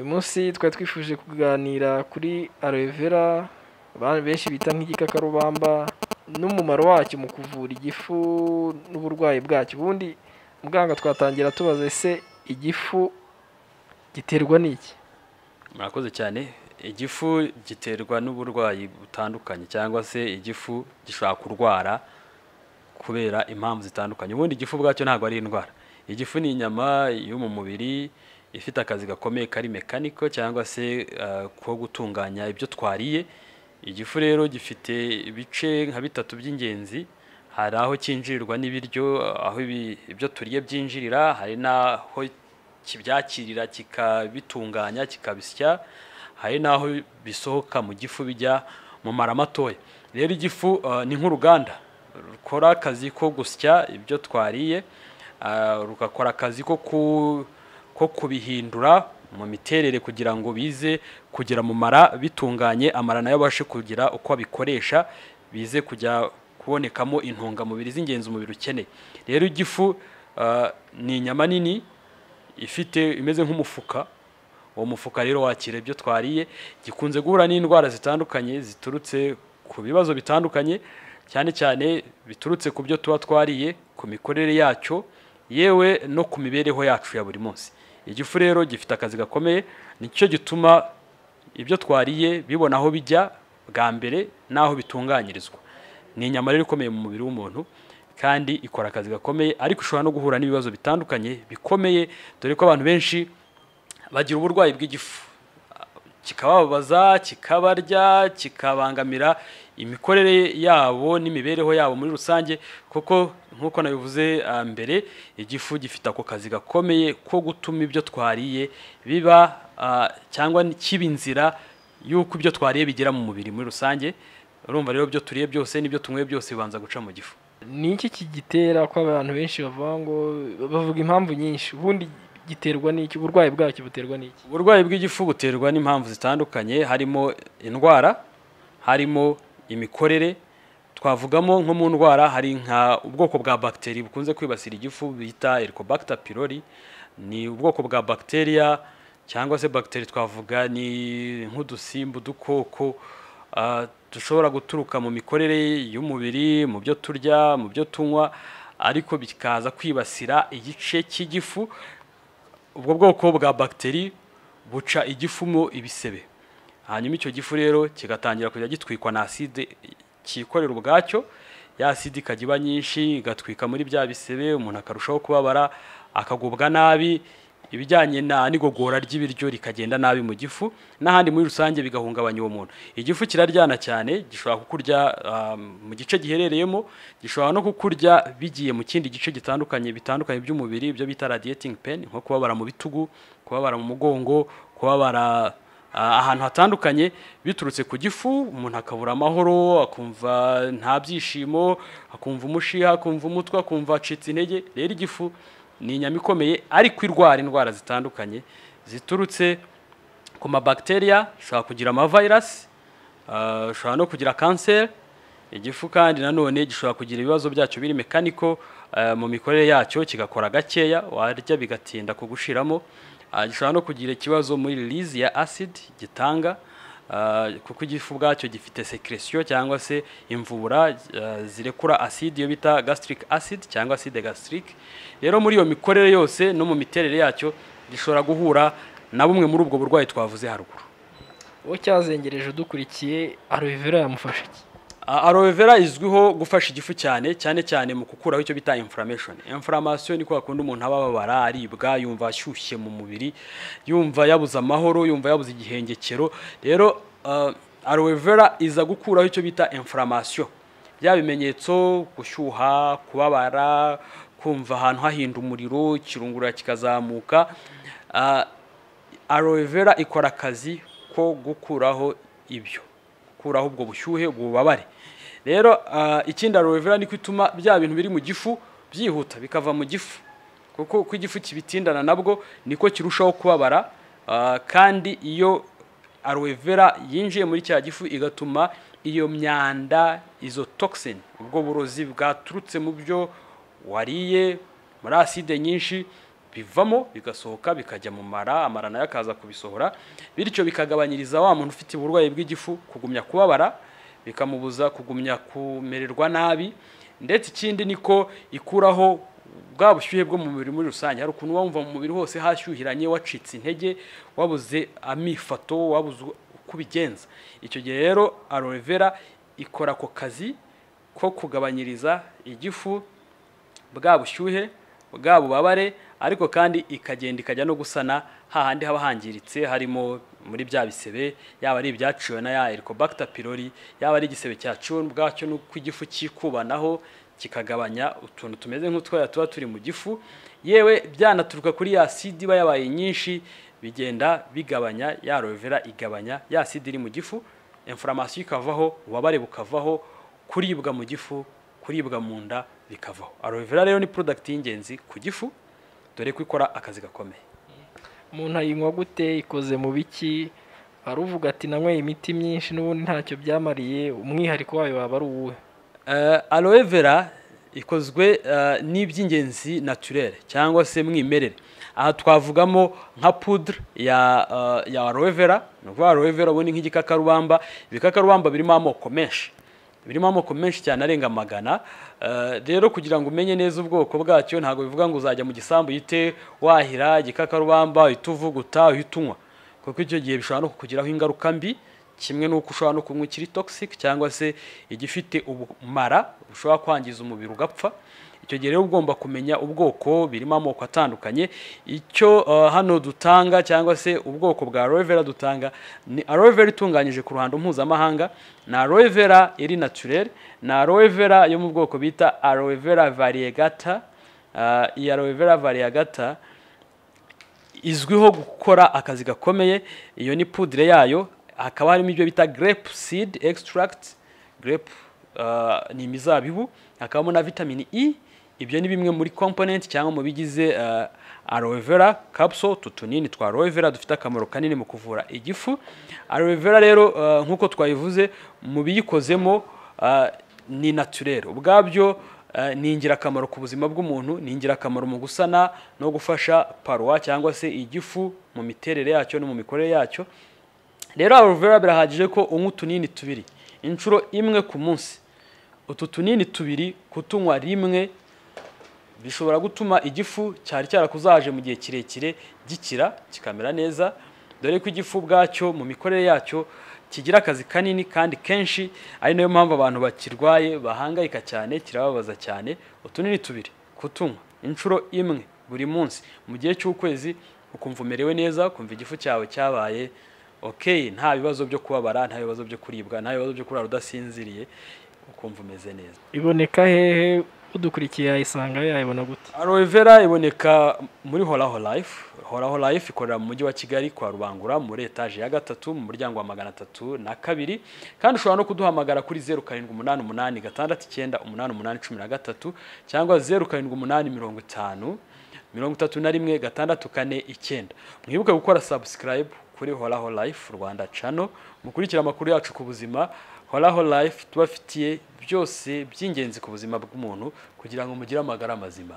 uyu munsi twari twifuje kuganira kuri aloe vera abantu benshi bita nk'igikakarubamba n'umumaro wacyo mu kuvura igifu n'uburwayi bwacyo. Ubundi muganga twatangira tubaza ese igifu giterwa n'iki? Murakoze cyane. Igifu giterwa n'uburwayi butandukanye cyangwa se igifu gishobora kurwara kubera impamvu zitandukanye. Ubundi igifu bwacyo ntabwo ari indwara. Igifu ni inyama yo mu mubiri ifite akazi gakomeye kari mekaniko cyangwa se ko gutunganya ibyo twariye. Igifu rero gifite ibice nka bitatu by'ingenzi. Hari aho cyinjirirwa n'ibiryo, aho ibyo turiye byinjirira, hari naho kibyakirira kikabitunganya kikabisya, hari naho bisohoka mu gifu bijya mu mara matoya. Rero igifu ni nk'uruganda rukora akazi ko gusya ibyo twariye, rugakora akazi ko kubihindura mu miterere kugira ngo bize kugera mu mara bitunganye, amara nayo abashe kugira uko abikoresha bize kujya kubonekamo intungamubiri z'ingenzi umubiri ukeneye. Rero igifu ni inyama nini ifite imeze nk'umufuka. Uwo mufuka rero wakira ibyo twariye, gikunze guhura n'indwara zitandukanye ziturutse ku bibazo bitandukanye, cyane cyane biturutse ku byo tuba twariye, ku mikorere yacyo, yewe no ku mibereho yacu ya buri munsi. Igifu rero gifite akazi gakomeye, nicyo gituma ibyo twariye bibona aho bijya bwa mbere naho bitunganyirizwa. Ni inyama rero ikomeye mu mubiri w'umuntu kandi ikora akazi gakomeye, ariko ushobora no guhura n'ibibazo bitandukanye bikomeye, dore ko abantu benshi bagira uburwayi bw'igifu, kikababaza, kikabarya, kikabangamira imikorere yabo n'imibereho yabo muri rusange, kuko nkuko nabivuze mbere, igifu gifite ako kazi gakomeye ko gutuma ibyo twariye biba cyangwa kiba inzira y'uko ibyo twariye bigera mu mubiri muri rusange. Urumva rero byo turiye byose n'ibyo tunyweye byose bibanza guca mu gifu. Ni iki kigitera ko abantu benshi bavuga impamvu nyinshi? Ubundi giterwa n'iki? Uburwayi bwacyo buterwa n'iki? Uburwayi bw'igifu buterwa n'impamvu zitandukanye, harimo indwara, harimo imikorere. Twavugamo nko mu ndwara hari nka ubwoko bwa bakteri bukunze kwibasira igifu bita Helicobacter pylori. Ni ubwoko bwa bacteria cyangwa se bakteri twavuga ni nk'udusimba dukoko dushobora guturuka mu mikorere y'umubiri, mu byo turya, mu byo tunywa, ariko bikaza kwibasira igice cy'igifu. Ubwo bwoko bwa bakteri buca igifu mu ibisebe, hanyuma icyo gifu rero kigatangira kujya gitwikwa na acide kikorera ubwacyo. Ya acide ikajya iba nyinshi igatwika muri bya bisebe, umuntu akarushaho kubabara, akagubwa nabi, ibijyanye n'igogora ry'ibiryo rikagenda nabi mu gifu, n'ahandi muri rusange bigahungabanya uwo muntu. Igifu kiraryana cyane, gishobora kukurya mu gice giherereyemo, gishobora no kukurya bigiye mu kindi gice bitandukanye by'umubiri, ibyo bita radiating pain, nko kubabara mu bitugu, kubabara mu mugongo, kubabara ahantu hatandukanye biturutse ku gifu. Umuntu akabura amahoro, akumva nta byishimo, akumva umushiha, akumva umutwe, akumva acitse intege. Rero igifu ni inyama ikomeye, ariko irwara indwara zitandukanye ziturutse ku mabakteria. Ushobora kugira amavirus, ushobora no kugira cancer. Igifu kandi nanone gishobora kugira ibibazo byacyo biri mekaniko mu mikorere yacyo, kigakora gakeya, warya bigatinda kugushiramo. Gishobora no kugira ikibazo muri release ya acid gitanga, kuko igifu bwacyo gifite secretion cyangwa se imvubura zirekura acid yo bita gastric acid cyangwa acide gastrique. Rero muri iyo mikorere yose no mu miterere yacyo gishobora guhura na bumwe muri ubwo burwayi twavuze haruguru. Uwo cyazengereje dukurikiye, aloe vera yamufasha iki? Aloe vera izwiho gufasha igifu cyane cyane mu gukuraho icyo bita inflammation. Inflammation ni kwa kundi umuntu ababara, aribwa, yumva ashyushye mu mubiri, yumva yabuze amahoro, yumva yabuze igihengekero. Rero aloe vera iza gukuraho icyo bita inflammation, bya bimenyetso, gushyuha, kubabara, kumva ahantu hahinda umuriro, kirungura kikazamuka. Aloe vera ikora akazi ko gukuraho ibyo, gukuraho ubwo bushyuhe, ubwo bubabare. Rero ikindi aloe vera ni kwituma bya bintu biri mu gifu byihuta bikava mu gifu, kuko igifu kibitindana nabwo niko kirushaho kubabara. Kandi iyo aloe vera yinjiye muri cya gifu igatuma iyo myanda, izo toxin, ubwo burozi bwaturutse mu byo wariye, muri acide nyinshi, bivamo bigasohoka bikajya mu mara, amara nayo akaza kubisohora, bityo bikagabanyiriza wa muntu ufite uburwayi bw'igifu kugumya kubabara, bikamubuza kugumya kumererwa nabi, ndetse ikindi niko ikuraho bwa bushyuhe bwo mu mubiri muri rusange. Hari ukuntu wumva mu mubiri hose hashyuhiranye, wacitse intege, wabuze amifato, wabuze uko ubigenza. Icyo gihe rero aloe vera ikora ako kazi ko kugabanyiriza igifu bwa bushyuhe, bwa bubabare, ariko kandi ikajya no gusana hahandi haba hangiritse, harimo muri bya bisebe, yaba ari ibyaciwe na ya Helicobacter pylori, yaba ari igisebe cyaciwe bwacyo n'uko igifu kikubanaho kikagabanya utuntu tumeze nk'utwaya tuba turi mu gifu, yewe byanaturuka kuri ya acide iba yabaye nyinshi, bigenda bigabanya, ya aloe vera igabanya ya acide iri mu gifu, inflammation ikavaho, ububabare bukavaho, kuribwa mu gifu, kuribwa mu nda bikavaho. Aloe vera rero ni product y'ingenzi ku gifu, dore ko ikora akazi gakomeye. Umuntu ayinywa gute, ikoze mu biki? Aruvuga ati nanyweye imiti myinshi n'ubundi ntacyo byamariye, umwihariko wayo waba ari uwuhe? Aloe vera ikozwe n'iby'ingenzi naturel cyangwa se myimerere. Aha twavugamo nka poudre ya aloe vera, no aloe vera ubundi nk'igikakarubamba. Ibikakarubamba birimo amoko menshi cyane arenga 100. Rero kugira ngo umenye neza ubwoko bwacyo, ntago bivuga ngo uzajya mu gisambu yite wahira igikakarubamba ituvuguta uhitunywa, kuko icyo gihe bishobora no kukugiraho ingaruka mbi, kimwe nuko ushobora no kunywa ikiri toxic cyangwa se igifite ubumara ushobora kwangiza umubiri ugapfa. Icyo gihe rero ugomba kumenya ubwoko, birimo amoko atandukanye. Icyo hano dutanga cyangwa se ubwoko bwa aloe vera dutanga ni aloe vera itunganyije ku ruhando mpuzamahanga, na aloe vera iri naturel, na aloe vera yo mu bwoko bita aloe vera variegata. Iyi aloe vera variegata izwiho gukora akazi gakomeye. Iyo ni poudre yayo, hakaba harimo ibyo bita grape seed extract. Grape ni imizabibu, hakabamo na vitamini E. Ibyo ni bimwe muri component cyangwa mu bigize aloe vera capsule, tutunini twa aloe vera dufite akamaro kanini mu kuvura igifu. Aloe vera rero nkuko twayivuze, mu biyikozemo ni naturel, ubwabyo ni ingirakamaro ku buzima bw'umuntu, ni ingirakamaro mu gusana no gufasha paroi cyangwa se igifu mu miterere yacyo no mu mikorere yacyo. Rero aloe vera birahagije ko unywa utunini tubiri inshuro imwe ku munsi. Utu tunini tubiri kutunywa rimwe bishobora gutuma igifu cyari cyarakuzaje mu gihe kirekire gikira kikamera neza, dore ko igifu bwacyo mu mikorere yacyo kigira akazi kanini kandi kenshi, ari nayo mpamvu abantu bakirwaye bahangayika cyane, kirababaza cyane. Utunini tubiri kutunywa inshuro imwe buri munsi mu gihe cy'ukwezi, ukumva umerewe neza, ukumva igifu cyawe cyabaye okay, nta bibazo byo kubabara, nta bibazo byo kuribwa, nta bibazo byo kurara udasinziriye, ukumva umeze neza. Iboneka hehe? Udukurikiye yayisanga yayibona gute? Aloe vera iboneka muri Horaho Life. Horaho Life ikorera mu mujyi wa Kigali kwa Rubangura muri etage ya 3 mu muryango wa 302, kandi ushobora no kuduhamagara kuri 0788698813 cyangwa 0785531649. Mwibuke gukora subscribe kuri Horaho Life Rwanda channel, mukurikira amakuru yacu ku buzima. Horaho Life tubafitiye byose by'ingenzi ku buzima bw'umuntu kugira ngo mugire amagara mazima.